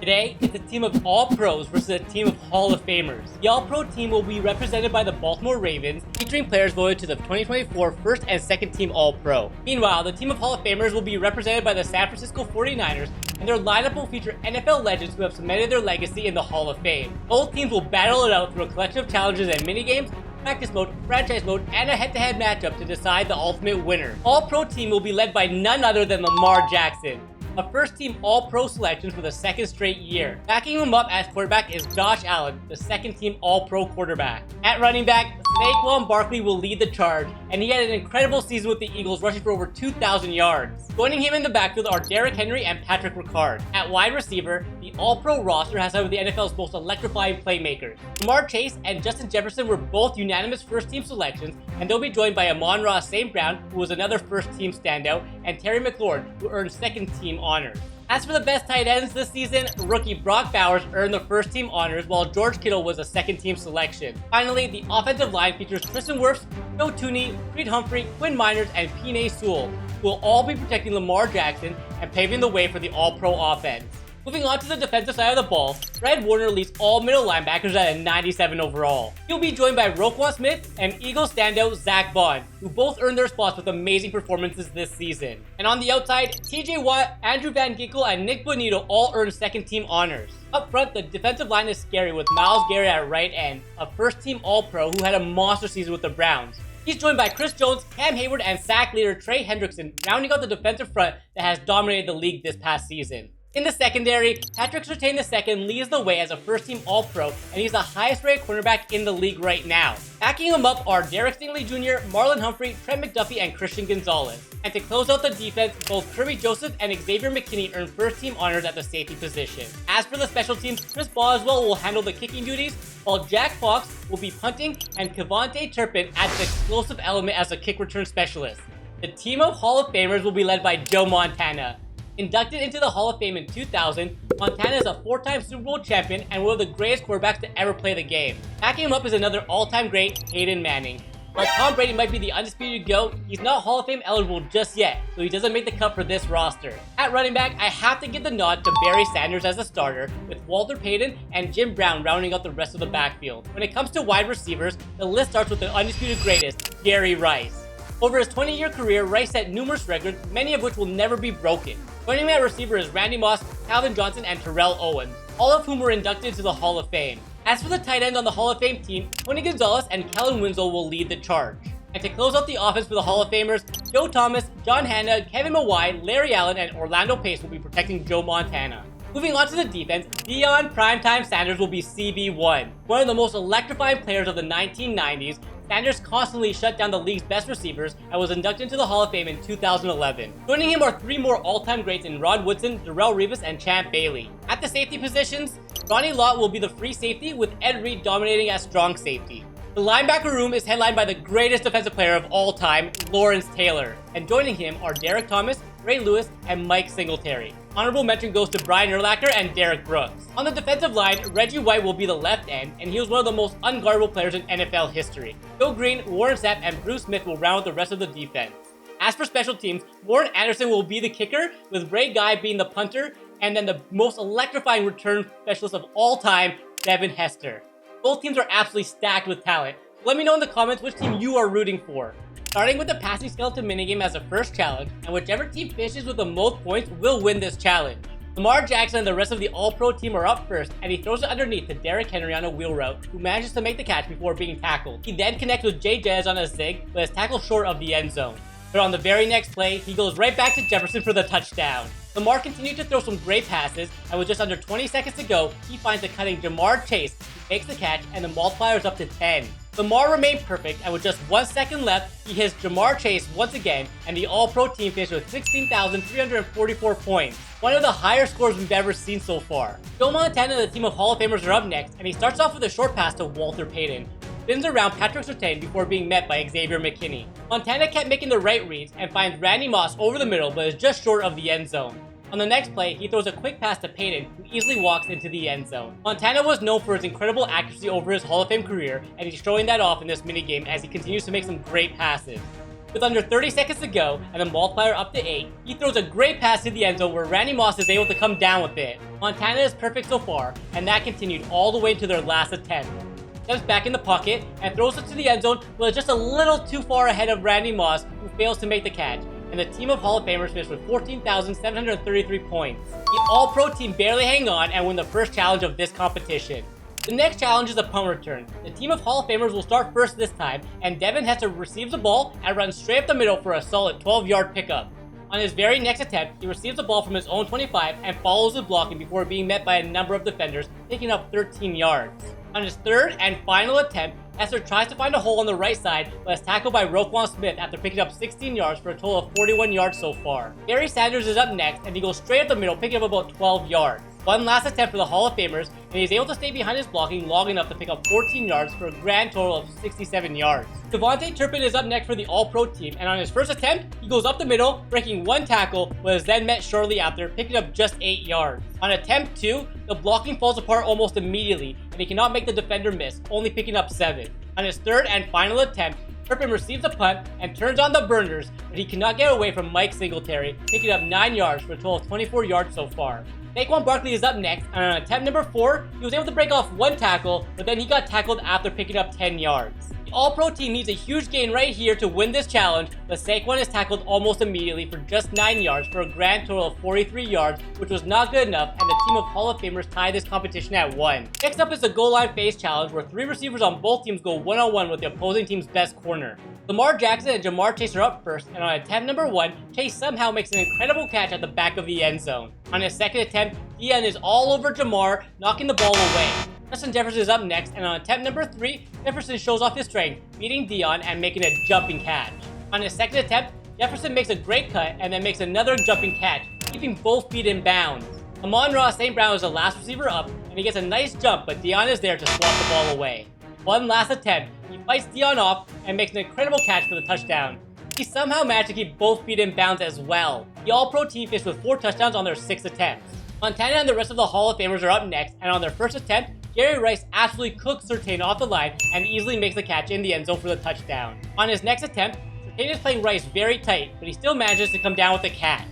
Today, it's a team of All-Pros versus a team of Hall of Famers. The All-Pro team will be represented by the Baltimore Ravens, featuring players voted to the 2024 first and second team All-Pro. Meanwhile, the team of Hall of Famers will be represented by the San Francisco 49ers, and their lineup will feature NFL legends who have cemented their legacy in the Hall of Fame. Both teams will battle it out through a collection of challenges and minigames, practice mode, franchise mode, and a head-to-head matchup to decide the ultimate winner. All-Pro team will be led by none other than Lamar Jackson, a first-team All-Pro selection for the second straight year. Backing him up as quarterback is Josh Allen, the second-team All-Pro quarterback. At running back, Saquon Barkley will lead the charge, and he had an incredible season with the Eagles, rushing for over 2,000 yards. Joining him in the backfield are Derrick Henry and Patrick Ricard. At wide receiver, the All-Pro roster has some of the NFL's most electrifying playmakers. Jamar Chase and Justin Jefferson were both unanimous first-team selections, and they'll be joined by Amon-Ra St. Brown, who was another first-team standout, and Terry McLaurin, who earned second-team honors. As for the best tight ends this season, rookie Brock Bowers earned the first-team honors, while George Kittle was a second-team selection. Finally, the offensive line features Tristan Wirfs, Joe Thuney, Creed Humphrey, Quinn Miners, and Penei Sewell, who will all be protecting Lamar Jackson and paving the way for the All-Pro offense. Moving on to the defensive side of the ball, Fred Warner leads all middle linebackers at a 97 overall. He'll be joined by Roquan Smith and Eagles standout Zach Bond, who both earned their spots with amazing performances this season. And on the outside, TJ Watt, Andrew Van Ginkel, and Nick Bonito all earned second-team honors. Up front, the defensive line is scary with Myles Garrett at right end, a first-team All-Pro who had a monster season with the Browns. He's joined by Chris Jones, Cam Hayward, and sack leader Trey Hendrickson, rounding out the defensive front that has dominated the league this past season. In the secondary, Patrick Surtain II leads the way as a first-team All-Pro, and he's the highest-rated cornerback in the league right now. Backing him up are Derek Stingley Jr., Marlon Humphrey, Trent McDuffie, and Christian Gonzalez. And to close out the defense, both Kirby Joseph and Xavier McKinney earned first-team honors at the safety position. As for the special teams, Chris Boswell will handle the kicking duties, while Jack Fox will be punting, and Kevontae Turpin adds an explosive element as a kick return specialist. The team of Hall of Famers will be led by Joe Montana. Inducted into the Hall of Fame in 2000, Montana is a four-time Super Bowl champion and one of the greatest quarterbacks to ever play the game. Backing him up is another all-time great, Peyton Manning. While Tom Brady might be the undisputed GOAT, he's not Hall of Fame eligible just yet, so he doesn't make the cut for this roster. At running back, I have to give the nod to Barry Sanders as a starter, with Walter Payton and Jim Brown rounding out the rest of the backfield. When it comes to wide receivers, the list starts with the undisputed greatest, Jerry Rice. Over his 20-year career, Rice set numerous records, many of which will never be broken. Joining me at receiver is Randy Moss, Calvin Johnson, and Terrell Owens, all of whom were inducted into the Hall of Fame. As for the tight end on the Hall of Fame team, Tony Gonzalez and Kellen Winslow will lead the charge. And to close out the offense for the Hall of Famers, Joe Thomas, John Hanna, Kevin Mawai, Larry Allen, and Orlando Pace will be protecting Joe Montana. Moving on to the defense, Deion Primetime Sanders will be CB1. One of the most electrifying players of the 1990s, Sanders constantly shut down the league's best receivers and was inducted into the Hall of Fame in 2011. Joining him are three more all-time greats in Rod Woodson, Darrelle Revis, and Champ Bailey. At the safety positions, Ronnie Lott will be the free safety, with Ed Reed dominating as strong safety. The linebacker room is headlined by the greatest defensive player of all time, Lawrence Taylor. And joining him are Derek Thomas, Ray Lewis, and Mike Singletary. Honorable mention goes to Brian Urlacher and Derek Brooks. On the defensive line, Reggie White will be the left end, and he was one of the most unguardable players in NFL history. Joe Green, Warren Sapp, and Bruce Smith will round out the rest of the defense. As for special teams, Warren Anderson will be the kicker, with Ray Guy being the punter, and then the most electrifying return specialist of all time, Devin Hester. Both teams are absolutely stacked with talent. Let me know in the comments which team you are rooting for. Starting with the passing skeleton minigame as a first challenge, and whichever team finishes with the most points will win this challenge. Lamar Jackson and the rest of the All-Pro team are up first, and he throws it underneath to Derrick Henry on a wheel route, who manages to make the catch before being tackled. He then connects with Jay Jez on a zig, but is tackled short of the end zone. But on the very next play, he goes right back to Jefferson for the touchdown. Lamar continued to throw some great passes, and with just under 20 seconds to go, he finds the cutting Jamar Chase, who makes the catch, and the multiplier is up to 10. Lamar remained perfect, and with just 1 second left, he hits Jamar Chase once again, and the All-Pro team finished with 16,344 points. One of the higher scores we've ever seen so far. Joe Montana and the team of Hall of Famers are up next, and he starts off with a short pass to Walter Payton, spins around Patrick Surtain before being met by Xavier McKinney. Montana kept making the right reads and finds Randy Moss over the middle, but is just short of the end zone. On the next play, he throws a quick pass to Payton, who easily walks into the end zone. Montana was known for his incredible accuracy over his Hall of Fame career, and he's showing that off in this minigame as he continues to make some great passes. With under 30 seconds to go and the multiplier up to 8, he throws a great pass to the end zone where Randy Moss is able to come down with it. Montana is perfect so far, and that continued all the way to their last attempt. Steps back in the pocket and throws it to the end zone, but just a little too far ahead of Randy Moss, who fails to make the catch. And the team of Hall of Famers finished with 14,733 points. The All-Pro team barely hang on and win the first challenge of this competition. The next challenge is a punt return. The team of Hall of Famers will start first this time, and Devin has to receive the ball and run straight up the middle for a solid 12-yard pickup. On his very next attempt, he receives the ball from his own 25 and follows with blocking before being met by a number of defenders, taking up 13 yards. On his third and final attempt, Hester tries to find a hole on the right side, but is tackled by Roquan Smith after picking up 16 yards for a total of 41 yards so far. Barry Sanders is up next, and he goes straight up the middle, picking up about 12 yards. One last attempt for the Hall of Famers, and he's able to stay behind his blocking long enough to pick up 14 yards for a grand total of 67 yards. Devontae Turpin is up next for the All-Pro team, and on his first attempt, he goes up the middle, breaking one tackle, but is then met shortly after, picking up just 8 yards. On attempt 2, the blocking falls apart almost immediately, and he cannot make the defender miss, only picking up 7. On his third and final attempt, Turpin receives a punt and turns on the burners, but he cannot get away from Mike Singletary, picking up 9 yards for a total of 24 yards so far. Saquon Barkley is up next, and on attempt number 4, he was able to break off one tackle, but then he got tackled after picking up 10 yards. The All-Pro team needs a huge gain right here to win this challenge, but Saquon is tackled almost immediately for just 9 yards for a grand total of 43 yards, which was not good enough, and the team of Hall of Famers tie this competition at 1. Next up is the goal line face challenge, where 3 receivers on both teams go one-on-one with the opposing team's best corner. Lamar Jackson and Jamar Chase are up first, and on attempt number 1, Chase somehow makes an incredible catch at the back of the end zone. On his second attempt, Dion is all over Jamar, knocking the ball away. Justin Jefferson is up next, and on attempt number 3, Jefferson shows off his strength, beating Dion and making a jumping catch. On his second attempt, Jefferson makes a great cut and then makes another jumping catch, keeping both feet in bounds. Amon-Ra St. Brown is the last receiver up, and he gets a nice jump, but Dion is there to swat the ball away. One last attempt, he fights Dion off and makes an incredible catch for the touchdown. He somehow managed to keep both feet in bounds as well. The All-Pro team finished with 4 touchdowns on their 6 attempts. Montana and the rest of the Hall of Famers are up next, and on their first attempt, Gary Rice absolutely cooks Surtain off the line and easily makes the catch in the end zone for the touchdown. On his next attempt, Surtain is playing Rice very tight, but he still manages to come down with the catch.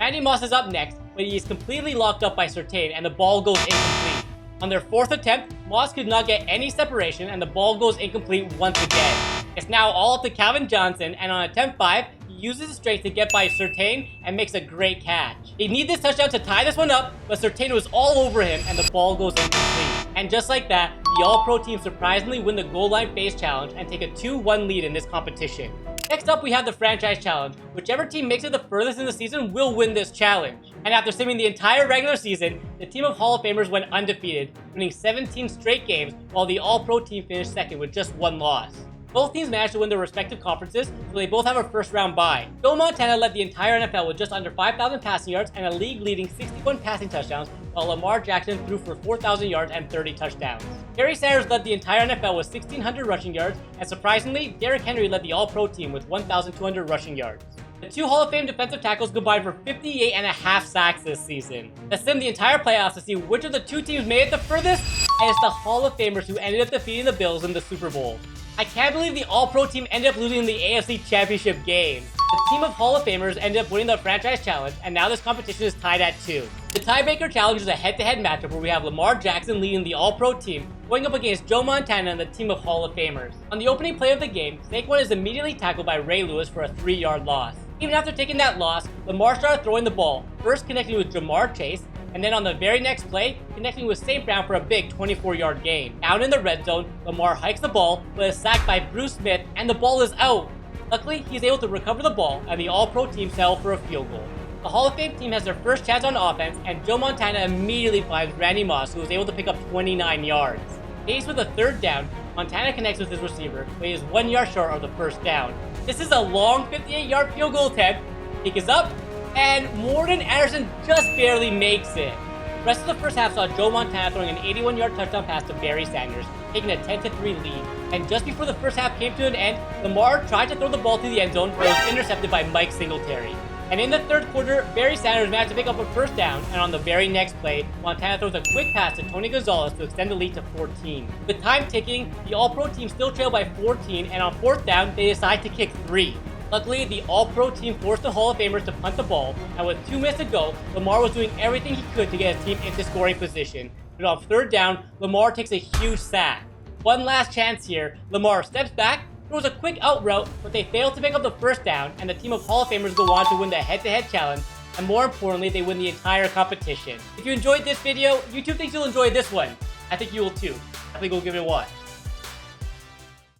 Randy Moss is up next, but he is completely locked up by Surtain and the ball goes incomplete. On their fourth attempt, Moss could not get any separation and the ball goes incomplete once again. It's now all up to Calvin Johnson, and on attempt 5, he uses his strength to get by Surtain and makes a great catch. They need this touchdown to tie this one up, but Surtain was all over him and the ball goes incomplete. And just like that, the All-Pro team surprisingly win the goal line face challenge and take a 2-1 lead in this competition. Next up, we have the franchise challenge. Whichever team makes it the furthest in the season will win this challenge. And after simming the entire regular season, the team of Hall of Famers went undefeated, winning 17 straight games, while the All-Pro team finished second with just 1 loss. Both teams managed to win their respective conferences, so they both have a first-round bye. Joe Montana led the entire NFL with just under 5,000 passing yards and a league-leading 61 passing touchdowns, while Lamar Jackson threw for 4,000 yards and 30 touchdowns. Barry Sanders led the entire NFL with 1,600 rushing yards, and surprisingly, Derrick Henry led the All-Pro team with 1,200 rushing yards. The 2 Hall of Fame defensive tackles combined for 58.5 sacks this season. Let's sim the entire playoffs to see which of the 2 teams made it the furthest, and it's the Hall of Famers who ended up defeating the Bills in the Super Bowl. I can't believe the All-Pro team ended up losing the AFC Championship game. The team of Hall of Famers ended up winning the franchise challenge, and now this competition is tied at 2. The tiebreaker challenge is a head-to-head matchup where we have Lamar Jackson leading the All-Pro team, going up against Joe Montana and the team of Hall of Famers. On the opening play of the game, Saquon is immediately tackled by Ray Lewis for a 3-yard loss. Even after taking that loss, Lamar started throwing the ball, first connecting with Jamar Chase, and then on the very next play, connecting with St. Brown for a big 24-yard gain. Down in the red zone, Lamar hikes the ball, but is sacked by Bruce Smith, and the ball is out. Luckily, he's able to recover the ball, and the All-Pro team settle for a field goal. The Hall of Fame team has their first chance on offense, and Joe Montana immediately finds Randy Moss, who was able to pick up 29 yards. Faced with a 3rd down, Montana connects with his receiver, but he is 1 yard short of the first down. This is a long 58-yard field goal attempt. Kick is up, and Morgan Anderson just barely makes it. The rest of the first half saw Joe Montana throwing an 81-yard touchdown pass to Barry Sanders, taking a 10-3 lead. And just before the first half came to an end, Lamar tried to throw the ball to the end zone, but was intercepted by Mike Singletary. And in the 3rd quarter, Barry Sanders managed to pick up a first down, and on the very next play, Montana throws a quick pass to Tony Gonzalez to extend the lead to 14. With time ticking, the All-Pro team still trailed by 14, and on 4th down, they decide to kick 3. Luckily, the All-Pro team forced the Hall of Famers to punt the ball, and with 2 minutes to go, Lamar was doing everything he could to get his team into scoring position. But on 3rd down, Lamar takes a huge sack. One last chance here, Lamar steps back, throws a quick out route, but they fail to pick up the 1st down, and the team of Hall of Famers go on to win the head-to-head challenge, and more importantly, they win the entire competition. If you enjoyed this video, YouTube thinks you'll enjoy this one. I think you will too. I think we'll give it a watch.